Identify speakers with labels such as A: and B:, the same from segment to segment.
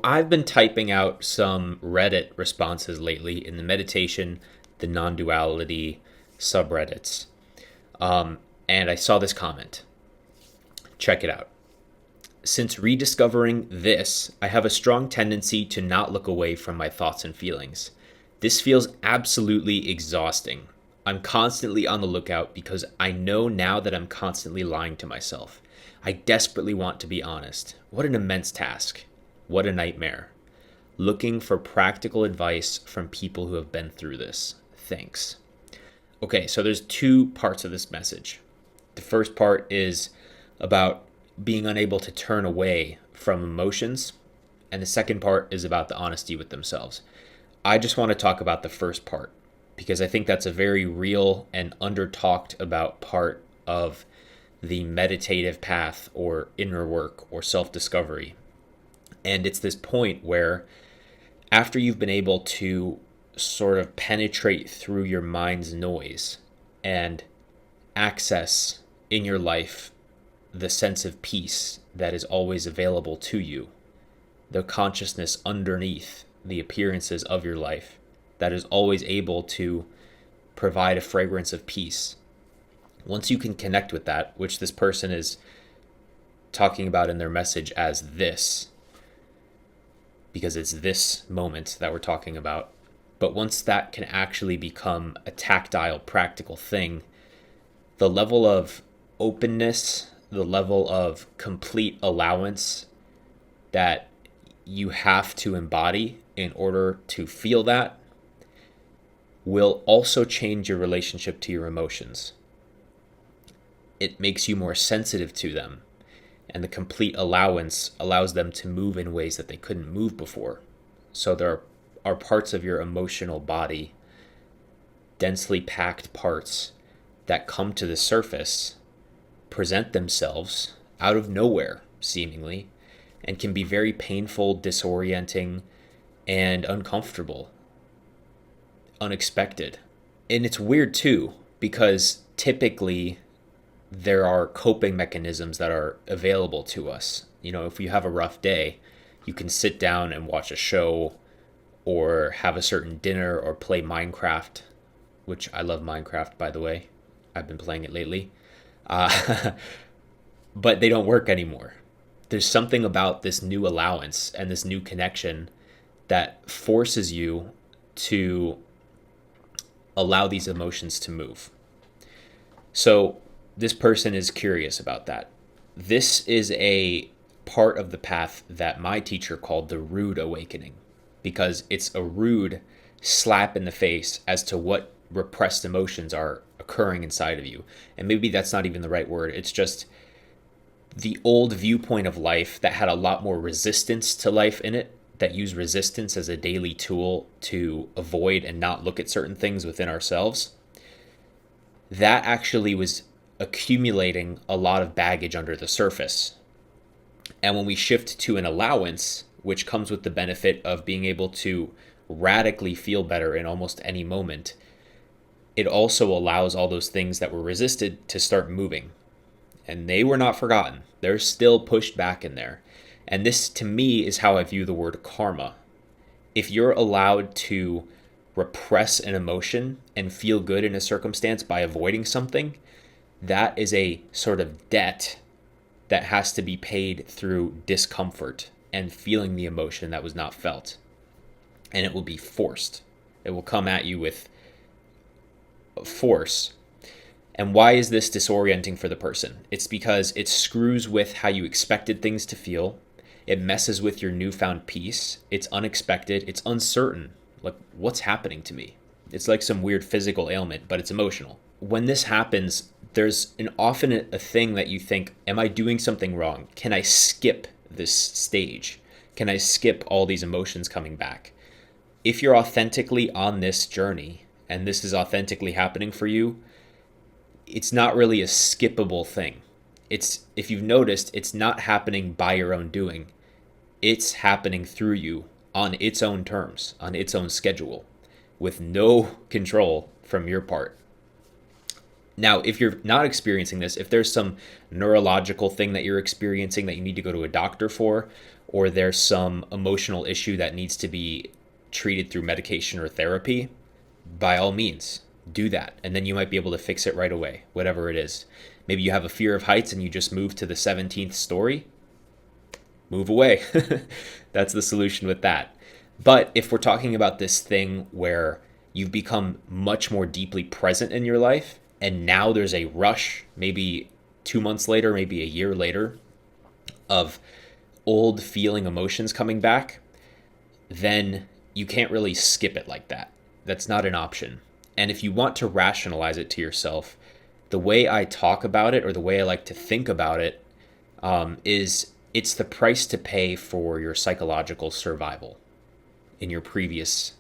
A: I've been typing out some Reddit responses lately in the meditation, the non duality subreddits. And I saw this comment. Check it out. Since rediscovering this, I have a strong tendency to not look away from my thoughts and feelings. This feels absolutely exhausting. I'm constantly on the lookout because I know now that I'm constantly lying to myself. I desperately want to be honest. What an immense task. What a nightmare. Looking for practical advice from people who have been through this. Thanks. Okay, so there's two parts of this message. The first part is about being unable to turn away from emotions, and the second part is about the honesty with themselves. I just want to talk about the first part because I think that's a very real and under-talked about part of the meditative path or inner work or self-discovery. And it's this point where after you've been able to sort of penetrate through your mind's noise and access in your life the sense of peace that is always available to you, the consciousness underneath the appearances of your life that is always able to provide a fragrance of peace. Once you can connect with that, which this person is talking about in their message as this, because it's this moment that we're talking about, but once that can actually become a tactile, practical thing, the level of openness, the level of complete allowance that you have to embody in order to feel that will also change your relationship to your emotions. It makes you more sensitive to them, and the complete allowance allows them to move in ways that they couldn't move before. So there are parts of your emotional body, densely packed parts, that come to the surface, present themselves out of nowhere, seemingly, and can be very painful, disorienting, and uncomfortable, unexpected. And it's weird too, because typically there are coping mechanisms that are available to us. You know, if you have a rough day, you can sit down and watch a show or have a certain dinner or play Minecraft, which I love Minecraft, by the way. I've been playing it lately. But they don't work anymore. There's something about this new allowance and this new connection that forces you to allow these emotions to move. So this person is curious about that. This is a part of the path that my teacher called the rude awakening, because it's a rude slap in the face as to what repressed emotions are occurring inside of you. And maybe that's not even the right word. It's just the old viewpoint of life that had a lot more resistance to life in it, that use resistance as a daily tool to avoid and not look at certain things within ourselves. That actually was accumulating a lot of baggage under the surface. And when we shift to an allowance, which comes with the benefit of being able to radically feel better in almost any moment, it also allows all those things that were resisted to start moving. And they were not forgotten. They're still pushed back in there. And this, to me, is how I view the word karma. If you're allowed to repress an emotion and feel good in a circumstance by avoiding something, that is a sort of debt that has to be paid through discomfort and feeling the emotion that was not felt. And it will be forced. It will come at you with force. And why is this disorienting for the person? It's because it screws with how you expected things to feel. It messes with your newfound peace. It's unexpected. It's uncertain. Like, what's happening to me? It's like some weird physical ailment, but it's emotional. When this happens, there's often a thing that you think, am I doing something wrong? Can I skip this stage? Can I skip all these emotions coming back? If you're authentically on this journey and this is authentically happening for you, it's not really a skippable thing. It's, if you've noticed, it's not happening by your own doing. It's happening through you on its own terms, on its own schedule, with no control from your part. Now, if you're not experiencing this, if there's some neurological thing that you're experiencing that you need to go to a doctor for, or there's some emotional issue that needs to be treated through medication or therapy, by all means, do that. And then you might be able to fix it right away, whatever it is. Maybe you have a fear of heights and you just move to the 17th story. Move away. That's the solution with that. But if we're talking about this thing where you've become much more deeply present in your life, and now there's a rush, maybe 2 months later, maybe a year later, of old feeling emotions coming back, then you can't really skip it like that. That's not an option. And if you want to rationalize it to yourself, the way I talk about it, or the way I like to think about it, is it's the price to pay for your psychological survival in your previous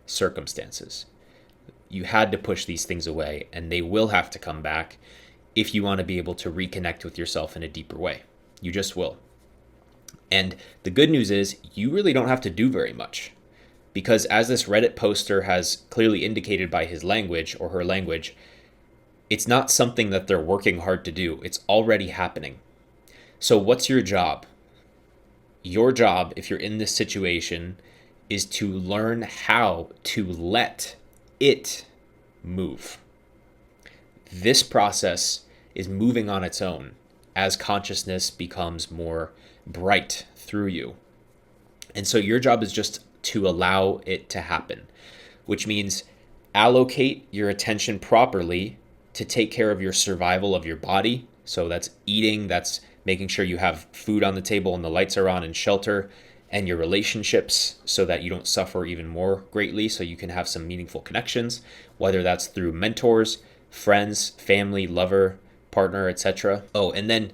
A: circumstances. You had to push these things away, and they will have to come back if you want to be able to reconnect with yourself in a deeper way. You just will. And the good news is you really don't have to do very much, because as this Reddit poster has clearly indicated by his language or her language, it's not something that they're working hard to do. It's already happening. So what's your job? Your job, if you're in this situation, is to learn how to let it move. This process is moving on its own as consciousness becomes more bright through you. And so your job is just to allow it to happen, which means allocate your attention properly to take care of your survival of your body. So that's eating, that's making sure you have food on the table and the lights are on and shelter, and your relationships so that you don't suffer even more greatly, so you can have some meaningful connections, whether that's through mentors, friends, family, lover, partner, etc. Oh, and then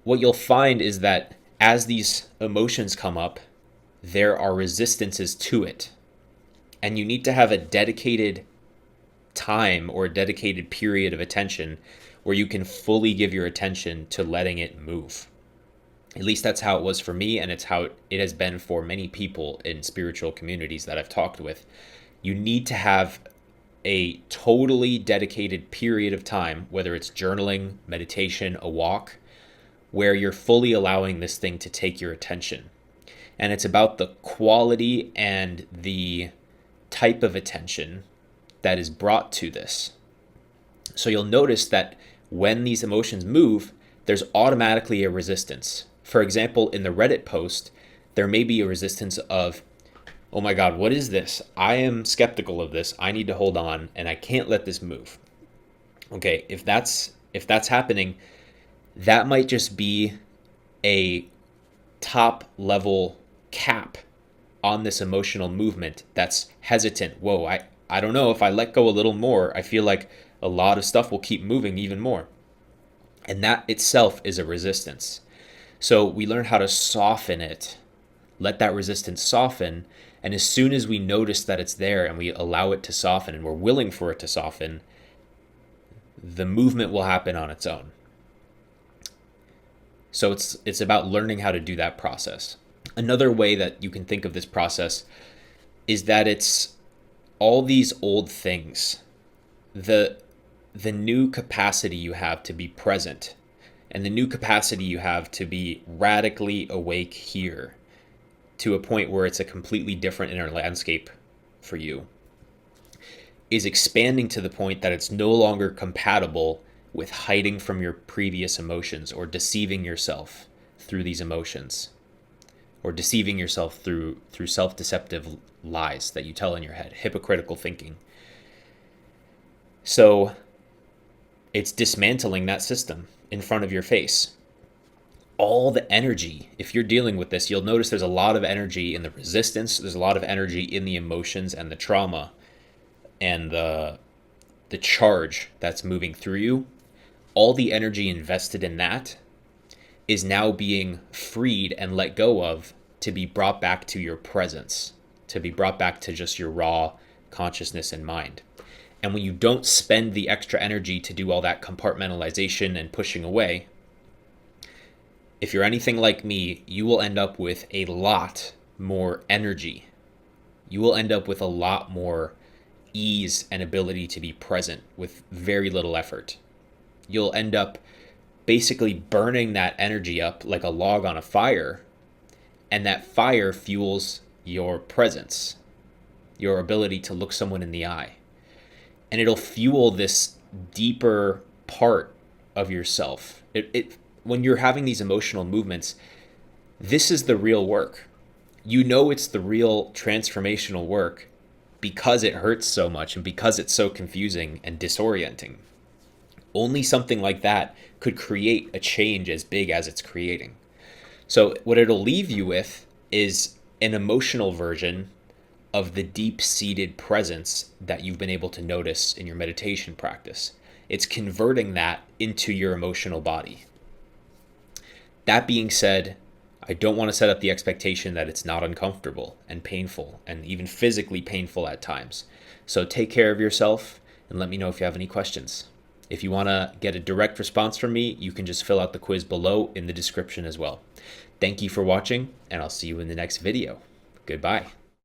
A: what you'll find is that as these emotions come up, there are resistances to it. And you need to have a dedicated time or a dedicated period of attention where you can fully give your attention to letting it move. At least that's how it was for me, and it's how it has been for many people in spiritual communities that I've talked with. You need to have a totally dedicated period of time, whether it's journaling, meditation, a walk, where you're fully allowing this thing to take your attention. And it's about the quality and the type of attention that is brought to this. So you'll notice that when these emotions move, there's automatically a resistance. For example, in the Reddit post, there may be a resistance of, oh my God, what is this? I am skeptical of this. I need to hold on, and I can't let this move. Okay, if that's happening, that might just be a top level cap on this emotional movement that's hesitant. Whoa, I don't know, if I let go a little more, I feel like a lot of stuff will keep moving even more. And that itself is a resistance. So we learn how to soften it, let that resistance soften. And as soon as we notice that it's there and we allow it to soften and we're willing for it to soften, the movement will happen on its own. So it's about learning how to do that process. Another way that you can think of this process is that it's all these old things, the new capacity you have to be present, and the new capacity you have to be radically awake here to a point where it's a completely different inner landscape for you, is expanding to the point that it's no longer compatible with hiding from your previous emotions or deceiving yourself through these emotions, or deceiving yourself through self-deceptive lies that you tell in your head, hypocritical thinking. So it's dismantling that system in front of your face. All the energy, if you're dealing with this, you'll notice there's a lot of energy in the resistance, there's a lot of energy in the emotions and the trauma and the charge that's moving through you. All the energy invested in that is now being freed and let go of to be brought back to your presence, to be brought back to just your raw consciousness and mind. And when you don't spend the extra energy to do all that compartmentalization and pushing away, if you're anything like me, you will end up with a lot more energy. You will end up with a lot more ease and ability to be present with very little effort. You'll end up basically burning that energy up like a log on a fire, and that fire fuels your presence, your ability to look someone in the eye. And it'll fuel this deeper part of yourself. When you're having these emotional movements, this is the real work. You know it's the real transformational work because it hurts so much and because it's so confusing and disorienting. Only something like that could create a change as big as it's creating. So what it'll leave you with is an emotional version of the deep-seated presence that you've been able to notice in your meditation practice. It's converting that into your emotional body. That being said, I don't want to set up the expectation that it's not uncomfortable and painful and even physically painful at times. So take care of yourself and let me know if you have any questions. If you want to get a direct response from me, you can just fill out the quiz below in the description as well. Thank you for watching, and I'll see you in the next video. Goodbye.